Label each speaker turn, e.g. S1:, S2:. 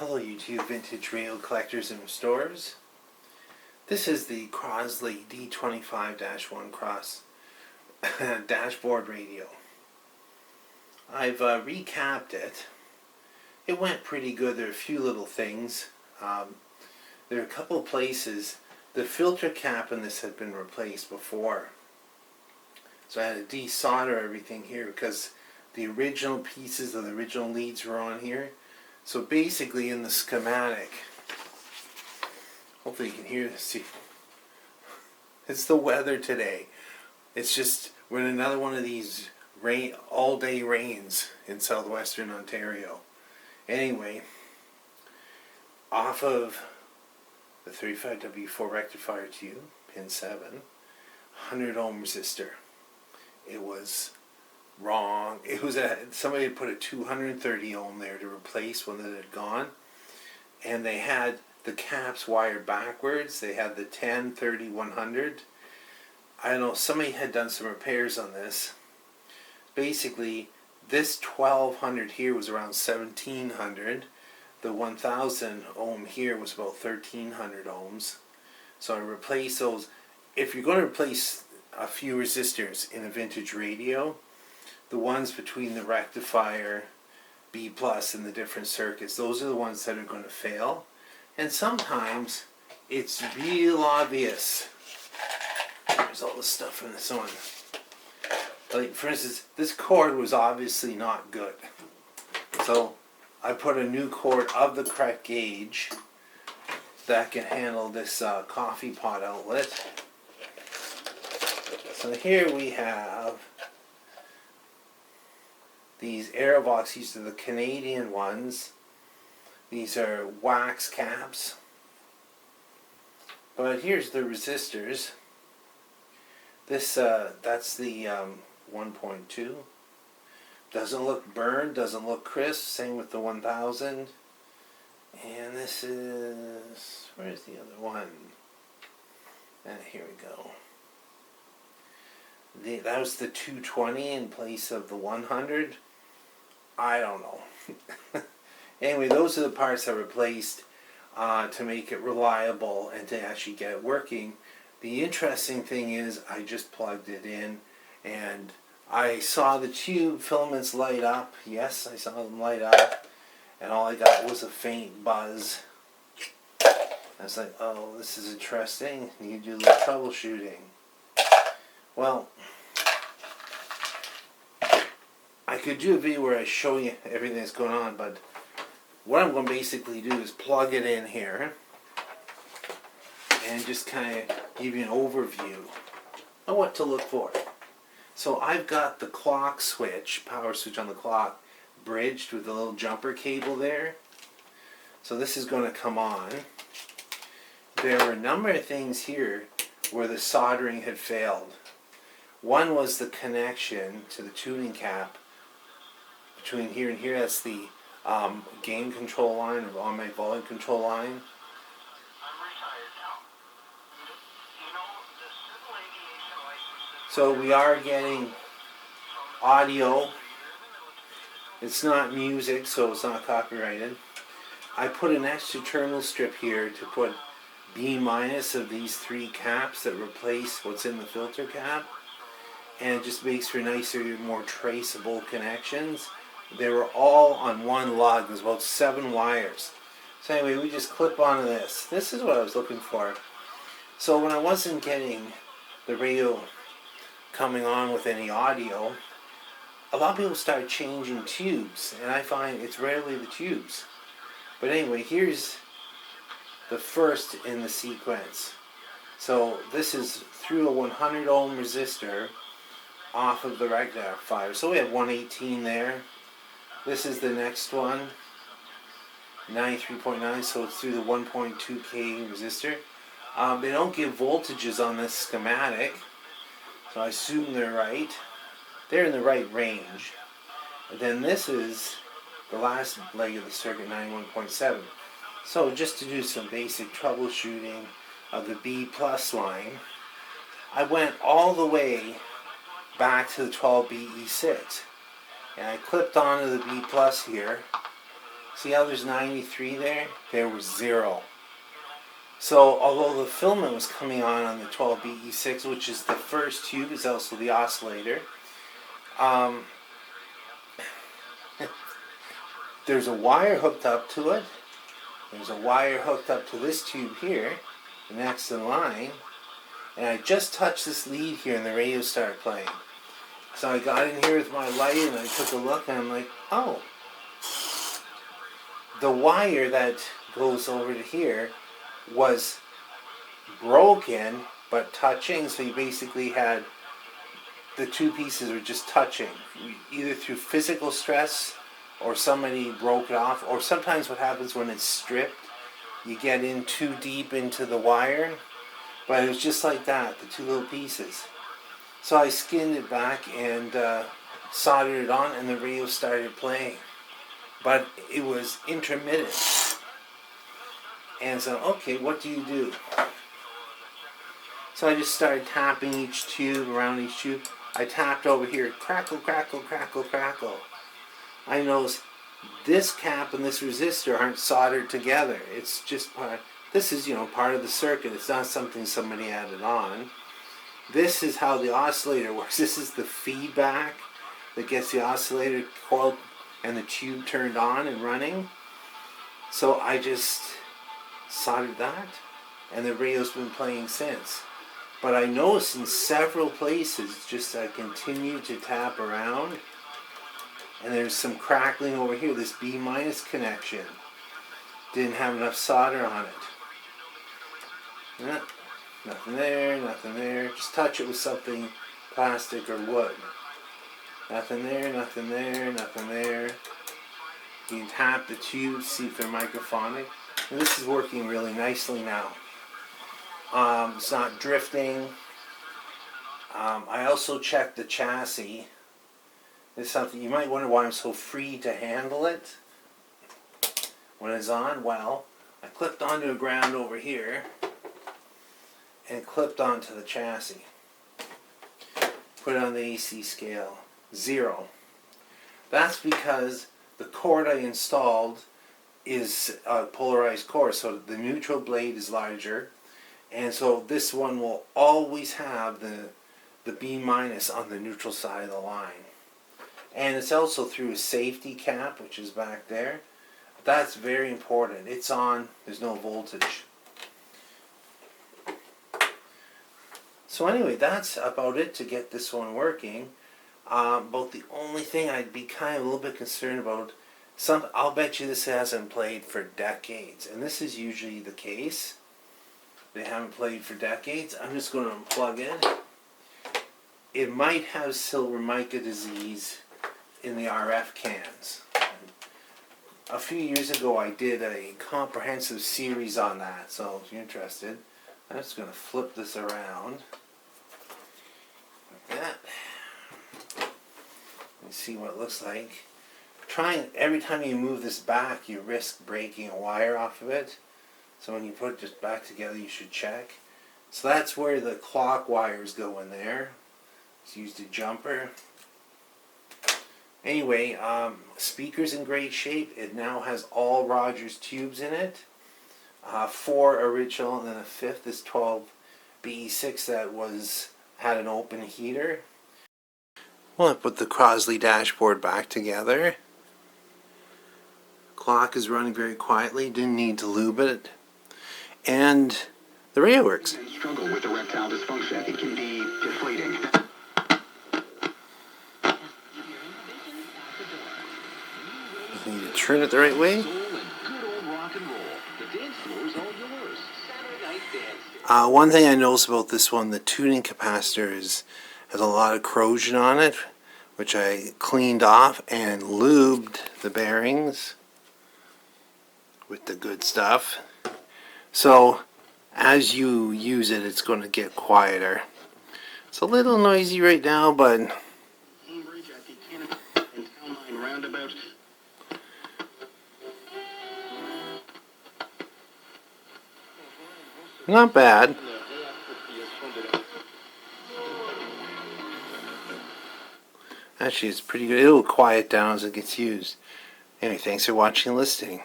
S1: Hello YouTube vintage radio collectors and restorers. This is the Crosley D25-1 Cross dashboard radio. I've recapped it. It went pretty good. There are a few little things. There are a couple of places. The filter cap in this had been replaced before. So I had to desolder everything here because the original pieces of the original leads were on here. So basically in the schematic, hopefully you can hear this, see, it's the weather today. It's just, we're in another one of these rain, all-day rains in southwestern Ontario. Anyway, off of the 35W4 rectifier tube, pin 7, 100 ohm resistor. It was wrong. It was somebody had put a 230 ohm there to replace one that had gone, and they had the caps wired backwards. They had the 10, 30, 100. I don't know, somebody had done some repairs on this. Basically, this 1200 here was around 1700. The 1000 ohm here was about 1300 ohms. So I replaced those. If you're going to replace a few resistors in a vintage radio, the ones between the rectifier, B plus, and the different circuits, those are the ones that are going to fail. And sometimes it's real obvious. There's all the stuff in this one. Like, for instance, this cord was obviously not good. So I put a new cord of the correct gauge that can handle this coffee pot outlet. So here we have these Aerovox. These are the Canadian ones. These are wax caps. But here's the resistors. This that's the 1.2. Doesn't look burned, doesn't look crisp. Same with the 1000. And this is, where's the other one? And here we go. That was the 220 in place of the 100. I don't know. Anyway, those are the parts I replaced to make it reliable and to actually get it working. The interesting thing is I just plugged it in and I saw the tube filaments light up. Yes, I saw them light up. And all I got was a faint buzz. I was like, oh, this is interesting. Need to do a little troubleshooting. Well, I could do a video where I show you everything that's going on, but what I'm going to basically do is plug it in here and just kind of give you an overview of what to look for. So I've got the clock switch, power switch on the clock, bridged with a little jumper cable there. So this is going to come on. There were a number of things here where the soldering had failed. One was the connection to the tuning cap between here and here. That's the gain control line, or on my volume control line. So we are getting audio. It's not music, so it's not copyrighted. I put an extra terminal strip here to put B minus of these 3 caps that replace what's in the filter cap. And it just makes for nicer, more traceable connections. They were all on one lug. There's about 7 wires. So anyway, we just clip onto this. This is what I was looking for. So when I wasn't getting the radio coming on with any audio, a lot of people start changing tubes, and I find it's rarely the tubes. But anyway, here's the first in the sequence. So this is through a 100 ohm resistor off of the rectifier. So we have 118 there. This is the next one, 93.9, so it's through the 1.2K resistor. They don't give voltages on this schematic, so I assume they're right. They're in the right range. And then this is the last leg of the circuit, 91.7. So just to do some basic troubleshooting of the B plus line, I went all the way back to the 12BE6. And I clipped onto the B plus here See how there's 93 there? There was 0. So although the filament was coming on the 12BE6, which is the first tube, is also the oscillator, there's a wire hooked up to it. There's a wire hooked up to this tube here, the next in line, and I just touched this lead here and the radio started playing. So I got in here with my light and I took a look and I'm like, oh, the wire that goes over to here was broken but touching, so you basically had the two pieces were just touching, either through physical stress or somebody broke it off, or sometimes what happens when it's stripped, you get in too deep into the wire, but it was just like that, the two little pieces. So I skinned it back and soldered it on and the radio started playing, but it was intermittent. And so, okay, what do you do? So I just started tapping each tube, around each tube. I tapped over here, crackle, crackle, crackle, crackle. I noticed this cap and this resistor aren't soldered together. It's just part, this is, part of the circuit. It's not something somebody added on. This is how the oscillator works. This is the feedback that gets the oscillator coiled and the tube turned on and running. So I just soldered that, and the radio's been playing since. But I noticed in several places, just I continued to tap around, and there's some crackling over here. This B- connection didn't have enough solder on it. Yeah, nothing there, nothing there. Just touch it with something plastic or wood. Nothing there, nothing there, nothing there. You can tap the tubes, see if they're microphonic. And this is working really nicely now. It's not drifting. I also checked the chassis. It's something you might wonder why I'm so free to handle it when it's on. Well, I clipped onto a ground over here and clipped onto the chassis. Put it on the AC scale, 0. That's because the cord I installed is a polarized core, so the neutral blade is larger, and so this one will always have the B- on the neutral side of the line. And it's also through a safety cap, which is back there. That's very important. It's on, there's no voltage. So anyway, that's about it to get this one working. But the only thing I'd be kind of a little bit concerned about, I'll bet you this hasn't played for decades, and this is usually the case. They haven't played for decades. I'm just going to unplug it. It might have silver mica disease in the RF cans. A few years ago I did a comprehensive series on that, so if you're interested, I'm just going to flip this around like that. And see what it looks like. Every time you move this back, you risk breaking a wire off of it. So when you put it just back together, you should check. So that's where the clock wires go in there. It's used a jumper. Anyway, speaker's in great shape. It now has all Rogers tubes in it. 4 original, and then a 5th is 12BE6 that had an open heater. Well, I put the Crosley dashboard back together. Clock is running very quietly. Didn't need to lube it. And the radio works.
S2: Struggle with erectile dysfunction. It can be deflating.
S1: You need to turn it the right way. One thing I noticed about this one, the tuning capacitor has a lot of corrosion on it, which I cleaned off and lubed the bearings with the good stuff. So as you use it, it's going to get quieter. It's a little noisy right now, but not bad. Actually, it's pretty good. It'll quiet down as it gets used. Anyway, thanks for watching and listening.